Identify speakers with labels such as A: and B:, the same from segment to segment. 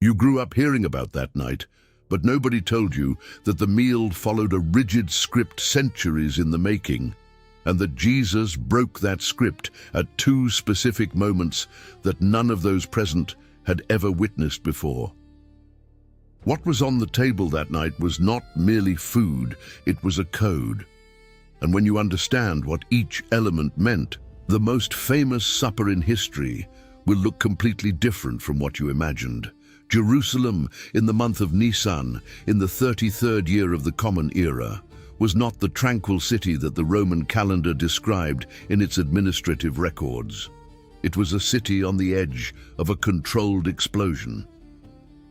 A: You grew up hearing about that night, but nobody told you that the meal followed a rigid script centuries in the making, and that Jesus broke that script at two specific moments that none of those present had ever witnessed before. What was on the table that night was not merely food, it was a code. And when you understand what each element meant, the most famous supper in history will look completely different from what you imagined. Jerusalem, in the month of Nisan, in the 33rd year of the Common Era, was not the tranquil city that the Roman calendar described in its administrative records. It was a city on the edge of a controlled explosion.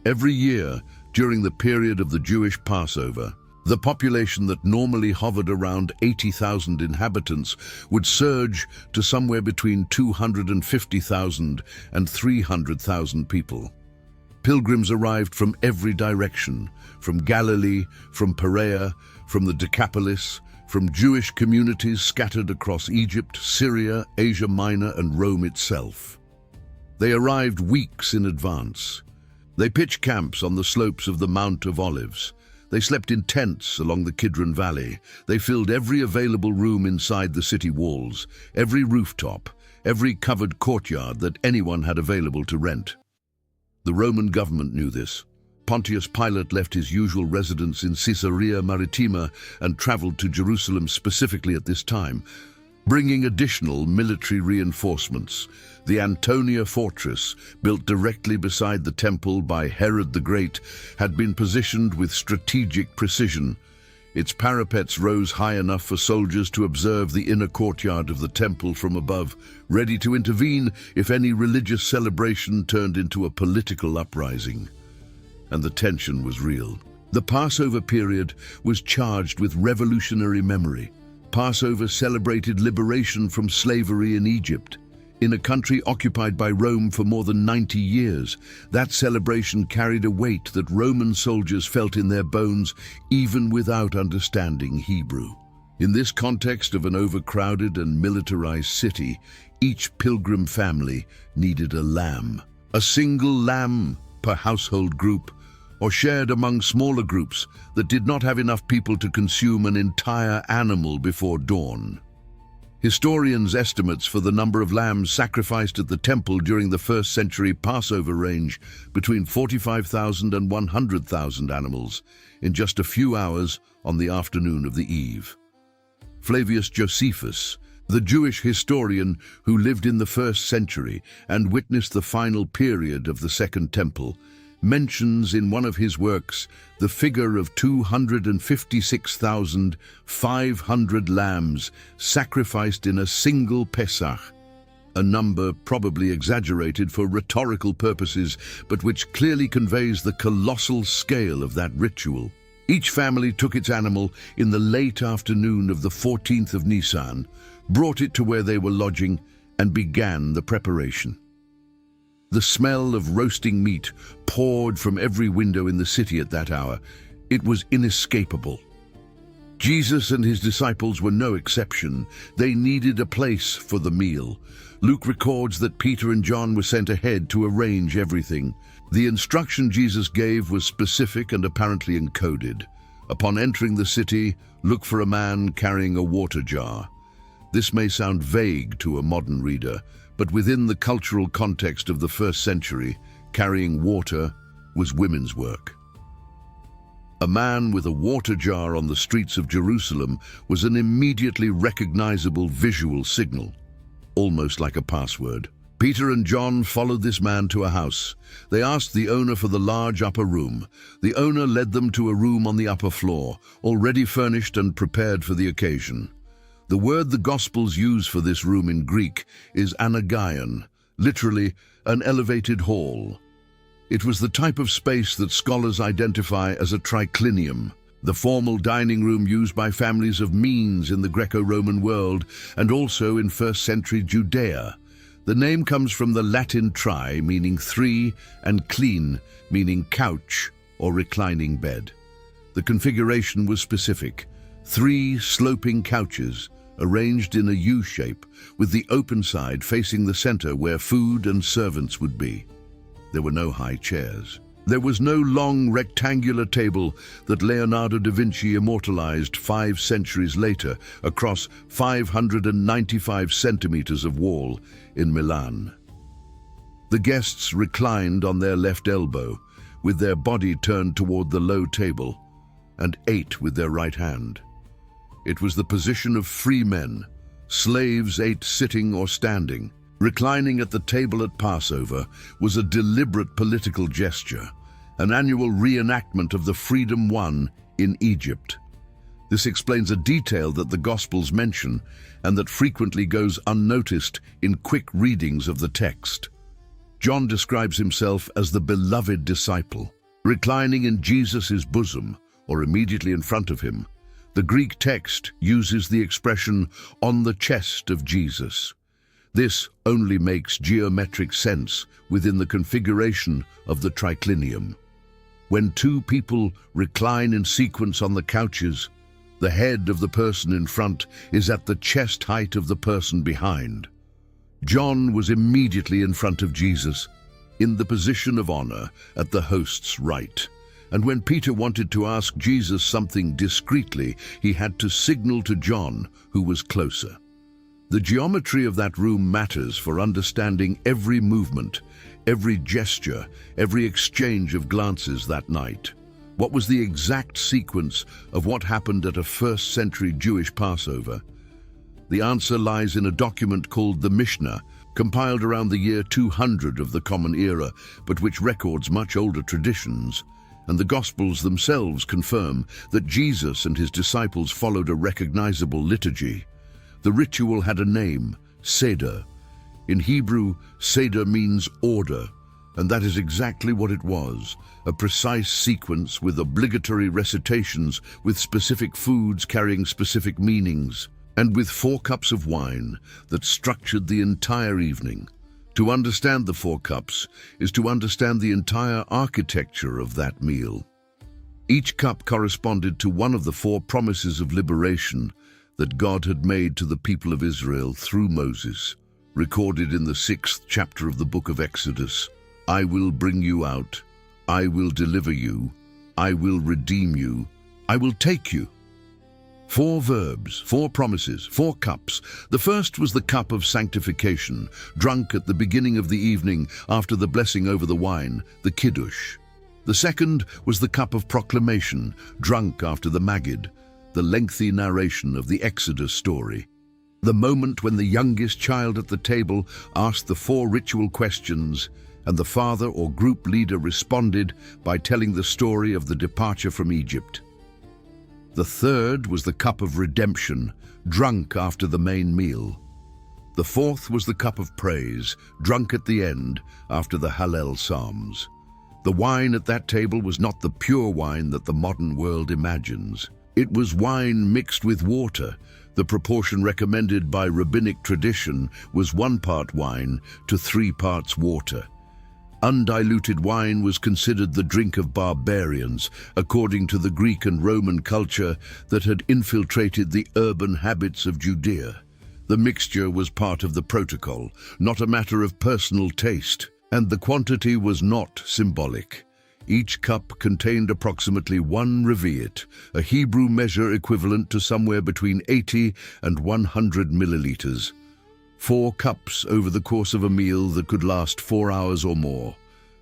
A: Every year, during the period of the Jewish Passover, the population that normally hovered around 80,000 inhabitants would surge to somewhere between 250,000 and 300,000 people. Pilgrims arrived from every direction, from Galilee, from Perea, from the Decapolis, from Jewish communities scattered across Egypt, Syria, Asia Minor, and Rome itself. They arrived weeks in advance. They pitched camps on the slopes of the Mount of Olives. They slept in tents along the Kidron Valley. They filled every available room inside the city walls, every rooftop, every covered courtyard that anyone had available to rent. The Roman government knew this. Pontius Pilate left his usual residence in Caesarea Maritima and traveled to Jerusalem specifically at this time, bringing additional military reinforcements. The Antonia fortress, built directly beside the temple by Herod the Great, had been positioned with strategic precision. Its parapets rose high enough for soldiers to observe the inner courtyard of the temple from above, ready to intervene if any religious celebration turned into a political uprising. And the tension was real. The Passover period was charged with revolutionary memory. Passover celebrated liberation from slavery in Egypt. In a country occupied by Rome for more than 90 years, that celebration carried a weight that Roman soldiers felt in their bones even without understanding Hebrew. In this context of an overcrowded and militarized city, each pilgrim family needed a lamb. A single lamb per household group, or shared among smaller groups that did not have enough people to consume an entire animal before dawn. Historians' estimates for the number of lambs sacrificed at the temple during the 1st century Passover range between 45,000 and 100,000 animals in just a few hours on the afternoon of the eve. Flavius Josephus, the Jewish historian who lived in the 1st century and witnessed the final period of the Second Temple, mentions in one of his works the figure of 256,500 lambs sacrificed in a single Pesach, a number probably exaggerated for rhetorical purposes, but which clearly conveys the colossal scale of that ritual. Each family took its animal in the late afternoon of the 14th of Nisan, brought it to where they were lodging, and began the preparation. The smell of roasting meat poured from every window in the city at that hour. It was inescapable. Jesus and his disciples were no exception. They needed a place for the meal. Luke records that Peter and John were sent ahead to arrange everything. The instruction Jesus gave was specific and apparently encoded. Upon entering the city, look for a man carrying a water jar. This may sound vague to a modern reader, but within the cultural context of the 1st century, carrying water was women's work. A man with a water jar on the streets of Jerusalem was an immediately recognizable visual signal, almost like a password. Peter and John followed this man to a house. They asked the owner for the large upper room. The owner led them to a room on the upper floor, already furnished and prepared for the occasion. The word the Gospels use for this room in Greek is anagaion, literally an elevated hall. It was the type of space that scholars identify as a triclinium, the formal dining room used by families of means in the Greco-Roman world and also in 1st century Judea. The name comes from the Latin tri, meaning three, and klein, meaning couch or reclining bed. The configuration was specific: 3 sloping couches, arranged in a U shape, with the open side facing the center where food and servants would be. There were no high chairs. There was no long rectangular table that Leonardo da Vinci immortalized 5 centuries later across 595 centimeters of wall in Milan. The guests reclined on their left elbow, with their body turned toward the low table, and ate with their right hand. It was the position of free men. Slaves ate sitting or standing. Reclining at the table at Passover was a deliberate political gesture, an annual reenactment of the freedom won in Egypt. This explains a detail that the Gospels mention and that frequently goes unnoticed in quick readings of the text. John describes himself as the beloved disciple. Reclining in Jesus' bosom, or immediately in front of him, the Greek text uses the expression "on the chest of Jesus." This only makes geometric sense within the configuration of the triclinium. When 2 people recline in sequence on the couches, the head of the person in front is at the chest height of the person behind. John was immediately in front of Jesus, in the position of honor at the host's right. And when Peter wanted to ask Jesus something discreetly, he had to signal to John, who was closer. The geometry of that room matters for understanding every movement, every gesture, every exchange of glances that night. What was the exact sequence of what happened at a first-century Jewish Passover? The answer lies in a document called the Mishnah, compiled around the year 200 of the Common Era, but which records much older traditions. And the Gospels themselves confirm that Jesus and his disciples followed a recognizable liturgy. The ritual had a name, Seder. In Hebrew, Seder means order, and that is exactly what it was, a precise sequence with obligatory recitations, with specific foods carrying specific meanings, and with 4 cups of wine that structured the entire evening. To understand the 4 cups is to understand the entire architecture of that meal. Each cup corresponded to one of the 4 promises of liberation that God had made to the people of Israel through Moses, recorded in the 6th chapter of the book of Exodus. I will bring you out, I will deliver you, I will redeem you, I will take you. 4 verbs, 4 promises, 4 cups. The first was the cup of sanctification, drunk at the beginning of the evening after the blessing over the wine, the kiddush. The second was the cup of proclamation, drunk after the Maggid, the lengthy narration of the Exodus story. The moment when the youngest child at the table asked the 4 ritual questions, and the father or group leader responded by telling the story of the departure from Egypt. The third was the cup of redemption, drunk after the main meal. The fourth was the cup of praise, drunk at the end after the Hallel psalms. The wine at that table was not the pure wine that the modern world imagines. It was wine mixed with water. The proportion recommended by rabbinic tradition was 1 part wine to 3 parts water. Undiluted wine was considered the drink of barbarians, according to the Greek and Roman culture that had infiltrated the urban habits of Judea. The mixture was part of the protocol, not a matter of personal taste, and the quantity was not symbolic. Each cup contained approximately 1 revi'it, a Hebrew measure equivalent to somewhere between 80 and 100 milliliters. 4 cups over the course of a meal that could last 4 hours or more.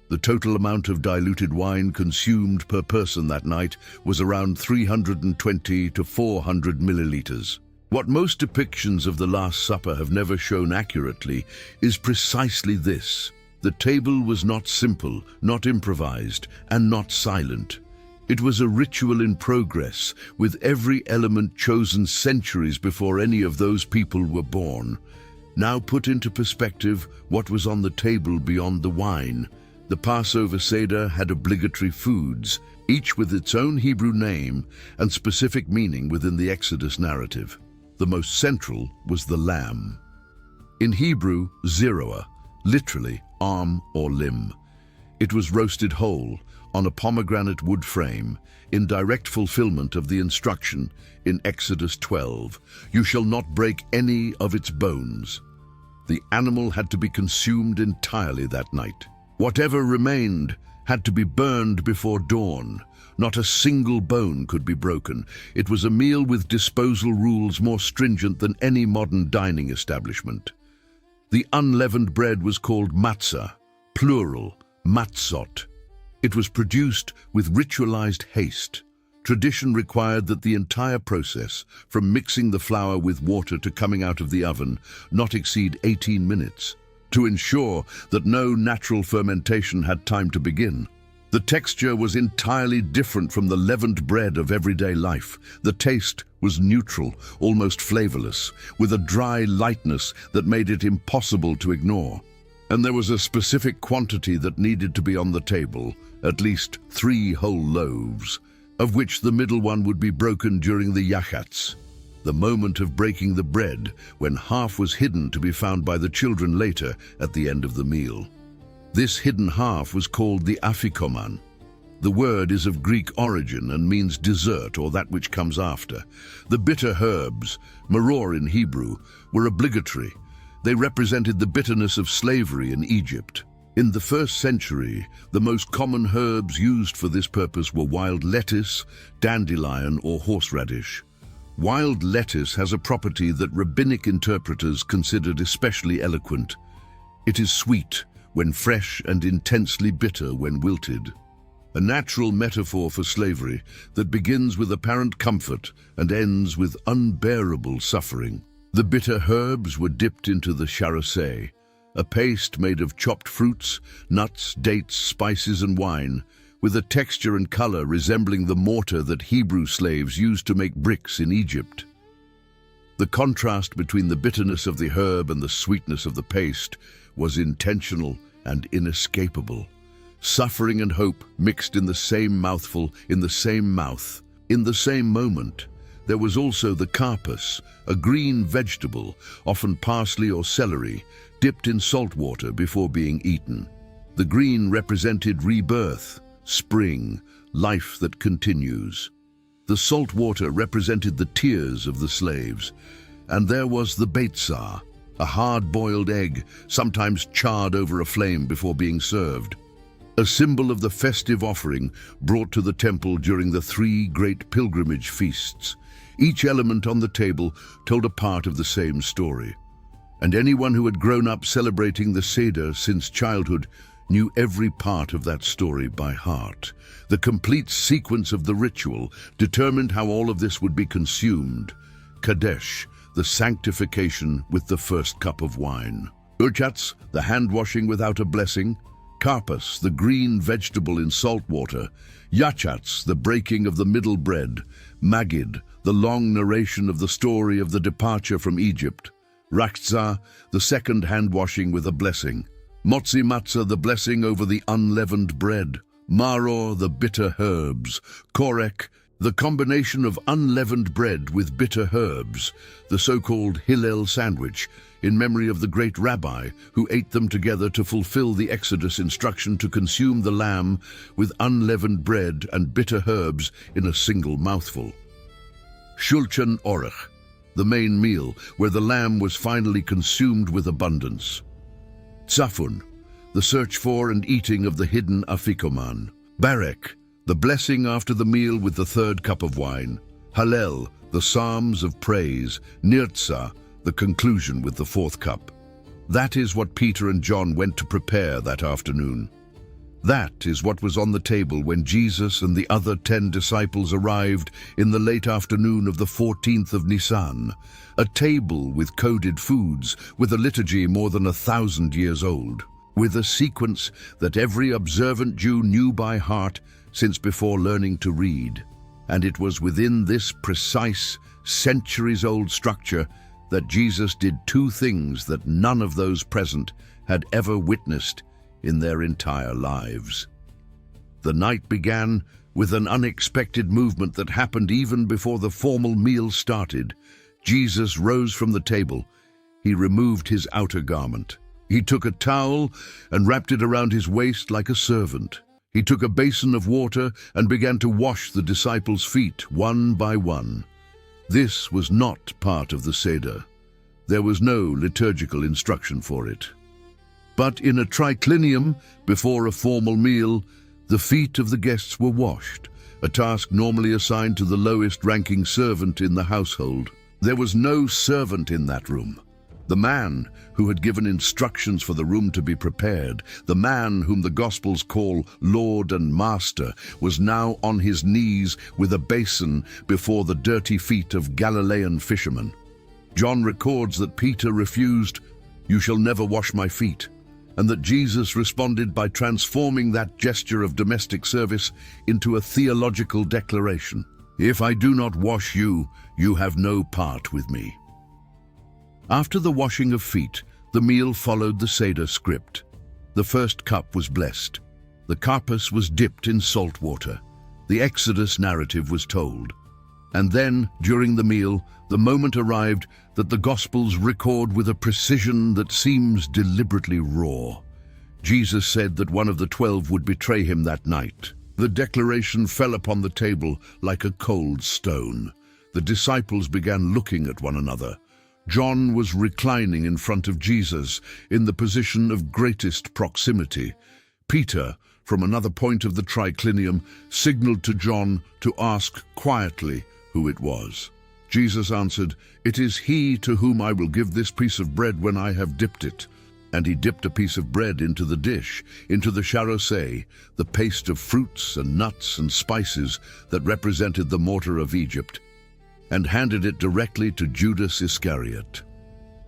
A: The total amount of diluted wine consumed per person that night was around 320 to 400 milliliters. What most depictions of the Last Supper have never shown accurately is precisely this. The table was not simple, not improvised, and not silent. It was a ritual in progress, with every element chosen centuries before any of those people were born. Now put into perspective what was on the table beyond the wine. The Passover Seder had obligatory foods, each with its own Hebrew name and specific meaning within the Exodus narrative. The most central was the lamb. In Hebrew, zeroah, literally arm or limb. It was roasted whole on a pomegranate wood frame in direct fulfillment of the instruction in Exodus 12, "You shall not break any of its bones." The animal had to be consumed entirely that night. Whatever remained had to be burned before dawn. Not a single bone could be broken. It was a meal with disposal rules more stringent than any modern dining establishment. The unleavened bread was called matzah, plural, matzot. It was produced with ritualized haste. Tradition required that the entire process, from mixing the flour with water to coming out of the oven, not exceed 18 minutes, to ensure that no natural fermentation had time to begin. The texture was entirely different from the leavened bread of everyday life. The taste was neutral, almost flavorless, with a dry lightness that made it impossible to ignore. And there was a specific quantity that needed to be on the table, at least 3 whole loaves, of which the middle one would be broken during the yachatz, the moment of breaking the bread, when half was hidden to be found by the children later at the end of the meal. This hidden half was called the afikoman. The word is of Greek origin and means dessert or that which comes after. The bitter herbs, maror in Hebrew, were obligatory. They represented the bitterness of slavery in Egypt. In the 1st century, the most common herbs used for this purpose were wild lettuce, dandelion, or horseradish. Wild lettuce has a property that rabbinic interpreters considered especially eloquent. It is sweet when fresh and intensely bitter when wilted. A natural metaphor for slavery that begins with apparent comfort and ends with unbearable suffering. The bitter herbs were dipped into the charoseh, a paste made of chopped fruits, nuts, dates, spices, and wine, with a texture and color resembling the mortar that Hebrew slaves used to make bricks in Egypt. The contrast between the bitterness of the herb and the sweetness of the paste was intentional and inescapable. Suffering and hope mixed in the same mouthful, in the same mouth, in the same moment. There was also the karpas, a green vegetable, often parsley or celery, dipped in salt water before being eaten. The green represented rebirth, spring, life that continues. The salt water represented the tears of the slaves. And there was the beitzah, a hard-boiled egg, sometimes charred over a flame before being served. A symbol of the festive offering brought to the temple during the 3 great pilgrimage feasts. Each element on the table told a part of the same story. And anyone who had grown up celebrating the Seder since childhood knew every part of that story by heart. The complete sequence of the ritual determined how all of this would be consumed. Kadesh, the sanctification with the first cup of wine. Urchatz, the hand-washing without a blessing. Karpas, the green vegetable in salt water. Yachatz, the breaking of the middle bread. Magid, the long narration of the story of the departure from Egypt. Rakza, the second hand-washing with a blessing. Motzi matzah, the blessing over the unleavened bread. Maror, the bitter herbs. Korek, the combination of unleavened bread with bitter herbs, the so-called Hallel sandwich, in memory of the great rabbi who ate them together to fulfill the Exodus instruction to consume the lamb with unleavened bread and bitter herbs in a single mouthful. Shulchan Orech, the main meal where the lamb was finally consumed with abundance. Tzafun, the search for and eating of the hidden afikoman. Barek, the blessing after the meal with the 3rd cup of wine. Hallel, the psalms of praise. Nirtza, the conclusion with the 4th cup. That is what Peter and John went to prepare that afternoon. That is what was on the table when Jesus and the other 10 disciples arrived in the late afternoon of the 14th of Nisan, a table with coded foods, with a liturgy more than 1,000 years old, with a sequence that every observant Jew knew by heart since before learning to read. And it was within this precise, centuries-old structure that Jesus did 2 things that none of those present had ever witnessed in their entire lives. The night began with an unexpected movement that happened even before the formal meal started. Jesus rose from the table. He removed his outer garment. He took a towel and wrapped it around his waist like a servant. He took a basin of water and began to wash the disciples' feet one by one. This was not part of the Seder. There was no liturgical instruction for it. But in a triclinium, before a formal meal, The feet of the guests were washed, a task normally assigned to the lowest-ranking servant in the household. There was no servant in that room. The man who had given instructions for the room to be prepared, the man whom the Gospels call Lord and Master, was now on his knees with a basin before the dirty feet of Galilean fishermen. John records that Peter refused, "You shall never wash my feet," and that Jesus responded by transforming that gesture of domestic service into a theological declaration. "If I do not wash you, you have no part with me." After the washing of feet, the meal followed the Seder script. The first cup was blessed. The carpus was dipped in salt water. The Exodus narrative was told. And then, during the meal, the moment arrived that the Gospels record with a precision that seems deliberately raw. Jesus said that one of the 12 would betray him that night. The declaration fell upon the table like a cold stone. The disciples began looking at one another. John was reclining in front of Jesus in the position of greatest proximity. Peter, from another point of the triclinium, signaled to John to ask quietly who it was. Jesus answered, "It is he to whom I will give this piece of bread when I have dipped it." And he dipped a piece of bread into the dish, into the charosé, the paste of fruits and nuts and spices that represented the mortar of Egypt, and handed it directly to Judas Iscariot.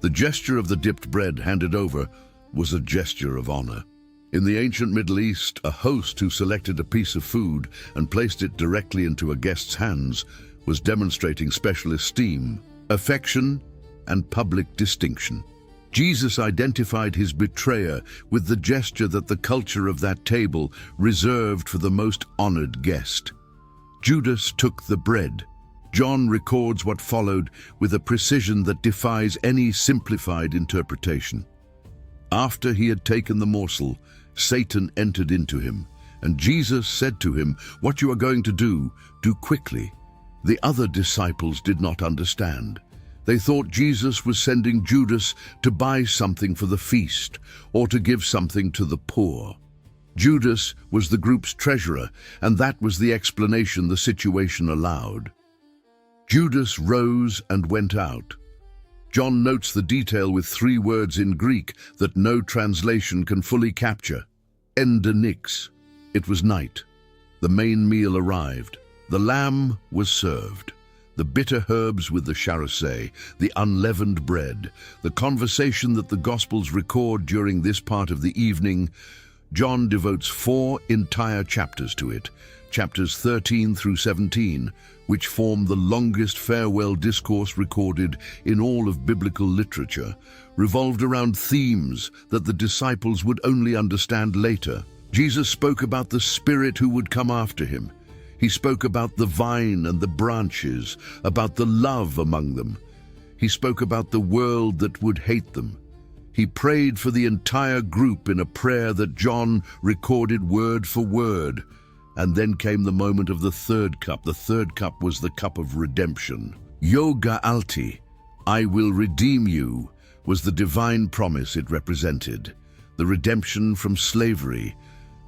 A: The gesture of the dipped bread handed over was a gesture of honor. In the ancient Middle East, a host who selected a piece of food and placed it directly into a guest's hands was demonstrating special esteem, affection, and public distinction. Jesus identified his betrayer with the gesture that the culture of that table reserved for the most honored guest. Judas took the bread. John records what followed with a precision that defies any simplified interpretation. After he had taken the morsel, Satan entered into him, and Jesus said to him, "What you are going to do quickly." The other disciples did not understand. They thought Jesus was sending Judas to buy something for the feast or to give something to the poor. Judas was the group's treasurer, and that was the explanation the situation allowed. Judas rose and went out. John notes the detail with 3 words in Greek that no translation can fully capture. Endenix. It was night. The main meal arrived. The lamb was served. The bitter herbs with the charosé, the unleavened bread, the conversation that the Gospels record during this part of the evening. John devotes 4 entire chapters to it, chapters 13 through 17, which form the longest farewell discourse recorded in all of biblical literature, revolved around themes that the disciples would only understand later. Jesus spoke about the Spirit who would come after him. He spoke about the vine and the branches, about the love among them. He spoke about the world that would hate them. He prayed for the entire group in a prayer that John recorded word for word. And then came the moment of the third cup. The third cup was the cup of redemption. Yo ga'alti, I will redeem you, was the divine promise it represented. The redemption from slavery,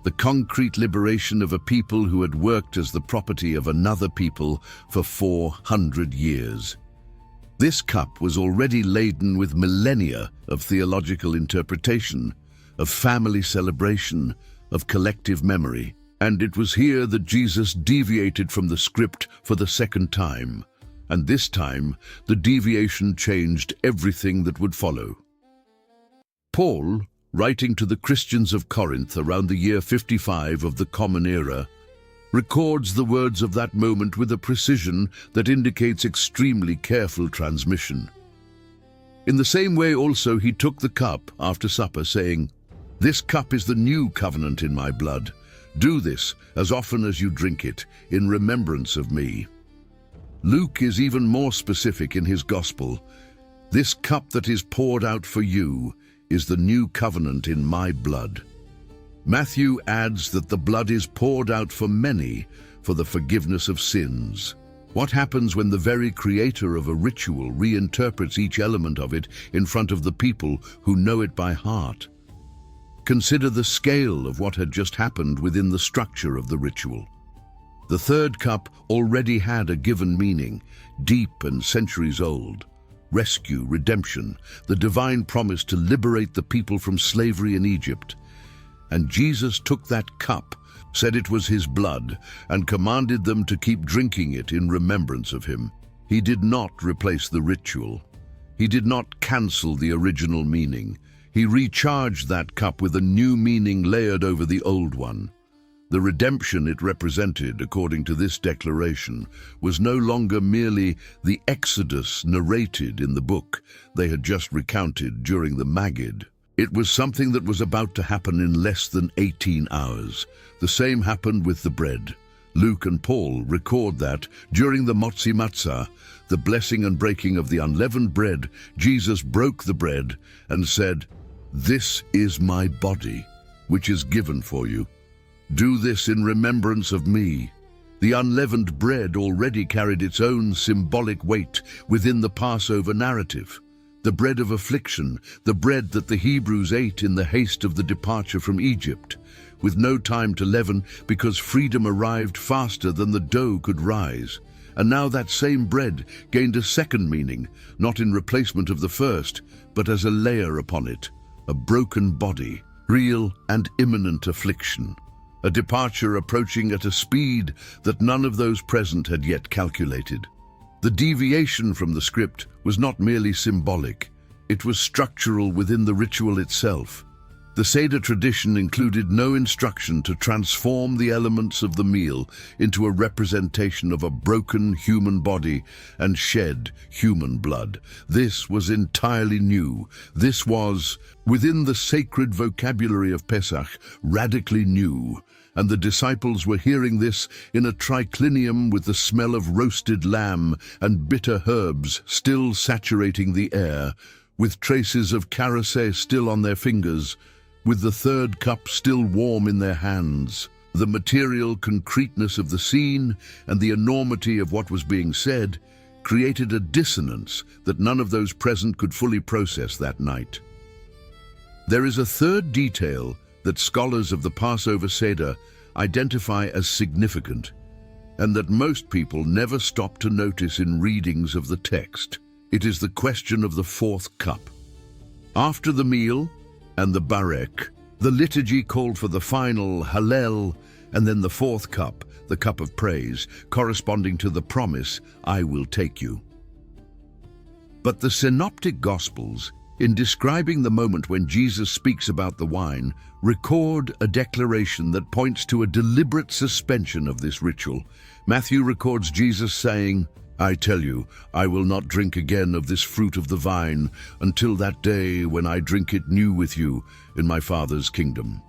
A: the concrete liberation of a people who had worked as the property of another people for 400 years. This cup was already laden with millennia of theological interpretation, of family celebration, of collective memory. And it was here that Jesus deviated from the script for the second time. And this time, the deviation changed everything that would follow. Paul, writing to the Christians of Corinth around the year 55 of the Common Era, records the words of that moment with a precision that indicates extremely careful transmission. In the same way also he took the cup after supper, saying, "This cup is the new covenant in my blood. Do this as often as you drink it, in remembrance of me." Luke is even more specific in his gospel. "This cup that is poured out for you is the new covenant in my blood." Matthew adds that the blood is poured out for many for the forgiveness of sins. What happens when the very creator of a ritual reinterprets each element of it in front of the people who know it by heart? Consider the scale of what had just happened within the structure of the ritual. The third cup already had a given meaning, deep and centuries old. Rescue, redemption, the divine promise to liberate the people from slavery in Egypt. And Jesus took that cup, said it was his blood, and commanded them to keep drinking it in remembrance of him. He did not replace the ritual. He did not cancel the original meaning. He recharged that cup with a new meaning layered over the old one. The redemption it represented, according to this declaration, was no longer merely the exodus narrated in the book they had just recounted during the Maggid. It was something that was about to happen in less than 18 hours. The same happened with the bread. Luke and Paul record that during the Motzi Matzah, the blessing and breaking of the unleavened bread, Jesus broke the bread and said, "This is my body, which is given for you. Do this in remembrance of me." The unleavened bread already carried its own symbolic weight within the Passover narrative. The bread of affliction, the bread that the Hebrews ate in the haste of the departure from Egypt, with no time to leaven because freedom arrived faster than the dough could rise. And now that same bread gained a second meaning, not in replacement of the first, but as a layer upon it, a broken body, real and imminent affliction. A departure approaching at a speed that none of those present had yet calculated. The deviation from the script was not merely symbolic, it was structural within the ritual itself. The Seder tradition included no instruction to transform the elements of the meal into a representation of a broken human body and shed human blood. This was entirely new. This was, within the sacred vocabulary of Pesach, radically new. And the disciples were hearing this in a triclinium with the smell of roasted lamb and bitter herbs still saturating the air, with traces of carousel still on their fingers, with the third cup still warm in their hands. The material concreteness of the scene and the enormity of what was being said created a dissonance that none of those present could fully process that night. There is a third detail that scholars of the Passover Seder identify as significant, and that most people never stop to notice in readings of the text. It is the question of the fourth cup. After the meal and the Barek, the liturgy called for the final Hallel, and then the fourth cup, the cup of praise, corresponding to the promise, "I will take you." But the Synoptic Gospels, in describing the moment when Jesus speaks about the wine, record a declaration that points to a deliberate suspension of this ritual. Matthew records Jesus saying, "I tell you, I will not drink again of this fruit of the vine until that day when I drink it new with you in my Father's kingdom."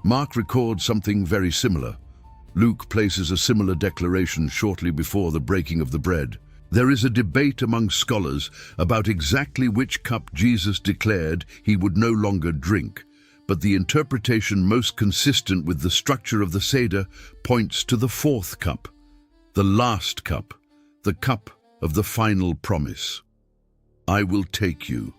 A: Mark records something very similar. Luke places a similar declaration shortly before the breaking of the bread. There is a debate among scholars about exactly which cup Jesus declared he would no longer drink, but the interpretation most consistent with the structure of the Seder points to the fourth cup, the last cup, the cup of the final promise. "I will take you."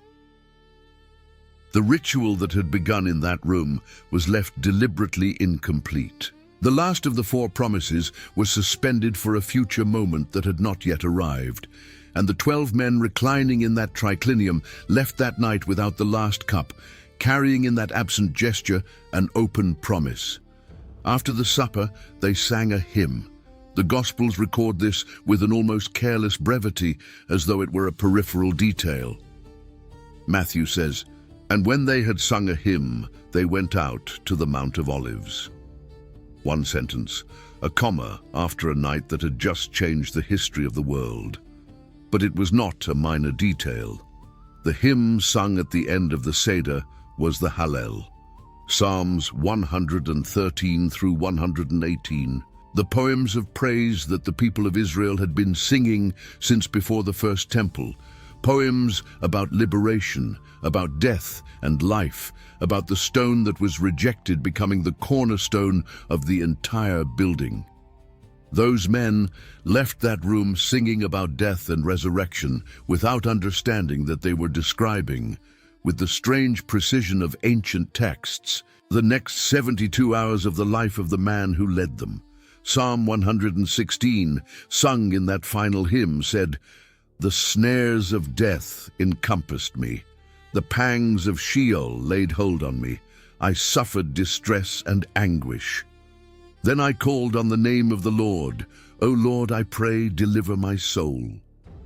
A: The ritual that had begun in that room was left deliberately incomplete. The last of the four promises was suspended for a future moment that had not yet arrived, and the 12 men reclining in that triclinium left that night without the last cup, carrying in that absent gesture an open promise. After the supper, they sang a hymn. The Gospels record this with an almost careless brevity, as though it were a peripheral detail. Matthew says, "And when they had sung a hymn, they went out to the Mount of Olives." One sentence, a comma after a night that had just changed the history of the world. But it was not a minor detail. The hymn sung at the end of the Seder was the Hallel. Psalms 113 through 118. The poems of praise that the people of Israel had been singing since before the first temple. Poems about liberation, about death and life, about the stone that was rejected becoming the cornerstone of the entire building. Those men left that room singing about death and resurrection without understanding that they were describing with the strange precision of ancient texts, the next 72 hours of the life of the man who led them. Psalm 116, sung in that final hymn, said, "The snares of death encompassed me. The pangs of Sheol laid hold on me. I suffered distress and anguish. Then I called on the name of the Lord. O Lord, I pray, deliver my soul."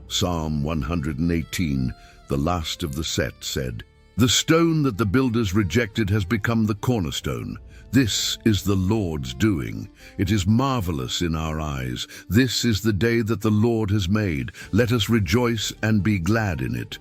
A: Psalm 118, the last of the set, said, "The stone that the builders rejected has become the cornerstone. This is the Lord's doing. It is marvelous in our eyes. This is the day that the Lord has made. Let us rejoice and be glad in it."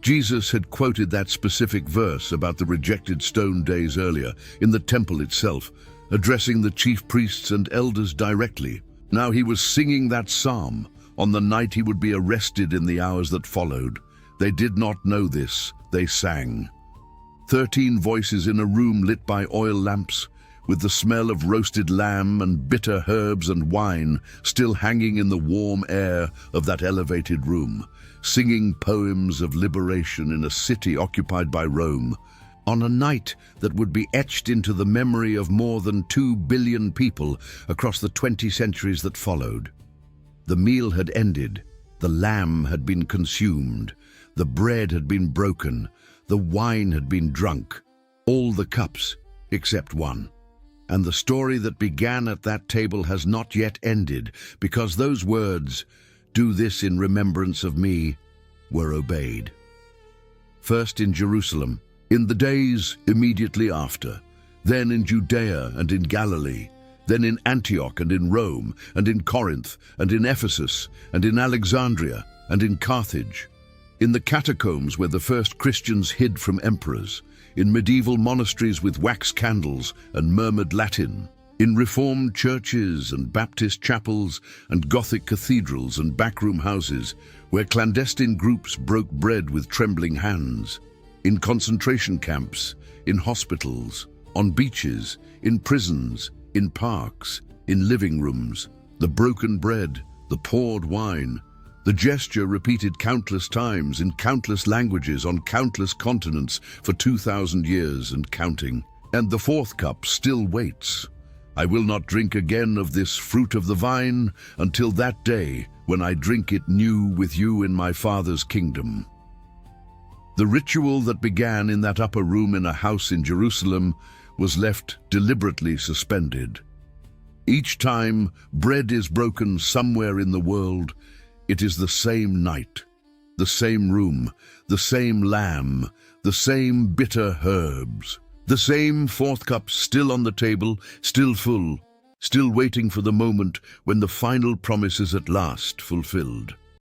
A: Jesus had quoted that specific verse about the rejected stone days earlier in the temple itself, addressing the chief priests and elders directly. Now he was singing that psalm on the night he would be arrested in the hours that followed. They did not know this. They sang. 13 voices in a room lit by oil lamps, with the smell of roasted lamb and bitter herbs and wine still hanging in the warm air of that elevated room, singing poems of liberation in a city occupied by Rome, on a night that would be etched into the memory of more than 2 billion people across the 20 centuries that followed. The meal had ended, the lamb had been consumed, the bread had been broken, the wine had been drunk, all the cups except one. And the story that began at that table has not yet ended, because those words, "Do this in remembrance of me," were obeyed. First in Jerusalem, in the days immediately after, then in Judea and in Galilee, then in Antioch and in Rome, and in Corinth, and in Ephesus, and in Alexandria, and in Carthage, in the catacombs where the first Christians hid from emperors, in medieval monasteries with wax candles and murmured Latin, in Reformed churches and Baptist chapels and Gothic cathedrals and backroom houses where clandestine groups broke bread with trembling hands, in concentration camps, in hospitals, on beaches, in prisons, in parks, in living rooms, the broken bread, the poured wine, the gesture repeated countless times in countless languages on countless continents for 2,000 years and counting. And the fourth cup still waits. "I will not drink again of this fruit of the vine until that day when I drink it new with you in my Father's kingdom." The ritual that began in that upper room in a house in Jerusalem was left deliberately suspended. Each time bread is broken somewhere in the world, it is the same night, the same room, the same lamb, the same bitter herbs, the same fourth cup still on the table, still full, still waiting for the moment when the final promise is at last fulfilled.